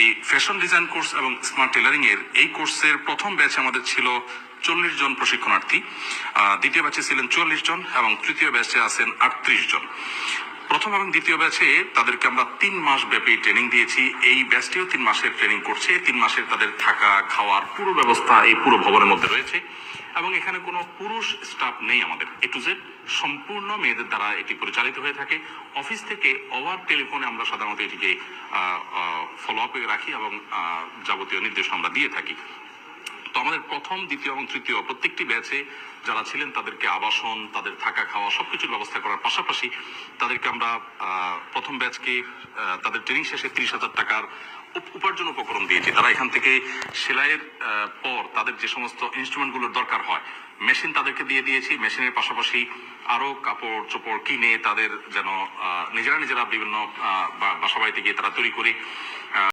এই fashion design course এবং smart tailoring এর এই কোর্সের প্রথম ব্যাচ আমাদের ছিল 40 জন প্রশিক্ষণার্থী, দ্বিতীয় ব্যাচে ছিলেন 44 জন এবং তৃতীয় ব্যাচে আছেন 38 জন। প্রথম এবং দ্বিতীয় ব্যাচে তাদেরকে আমরা 3 মাস ব্যাপী ট্রেনিং দিয়েছি। এই ব্যাচটিও 3 মাসের ট্রেনিং করছে। 3 মাসের তাদের থাকা খাওয়ার পুরো ব্যবস্থা এই পুরো ভবনের মধ্যে রয়েছে এবং এখানে কোনো পুরুষ স্টাফ নেই। আমাদের A to Z সম্পূর্ণ মেয়েদের দ্বারা এটি পরিচালিত হয়ে থাকে। অফিস থেকে ওভার টেলিফোনে আমরা সাধারণত এটিকে ফলো আপে রাখি এবং যাবতীয় নির্দেশ আমরা দিয়ে থাকি। তো আমাদের প্রথম, দ্বিতীয় এবং তৃতীয় প্রত্যেকটি ব্যাচে যারা ছিলেন তাদেরকে আবাসন, তাদের থাকা খাওয়া সবকিছুর ব্যবস্থা করার পাশাপাশি তাদেরকে আমরা প্রথম ব্যাচকে তাদের ট্রেনিং শেষে 30,000 টাকার উপার্জন উপকরণ দিয়েছি। তারা এখান থেকে সেলাইয়ের পর তাদের যে সমস্ত ইনস্ট্রুমেন্টগুলোর দরকার হয় মেশিন তাদেরকে দিয়ে দিয়েছি। মেশিনের পাশাপাশি আরো কাপড় চোপড় কিনে তাদের যেন নিজেরা বিভিন্ন বাসা বাড়িতে গিয়ে তারা তৈরি করে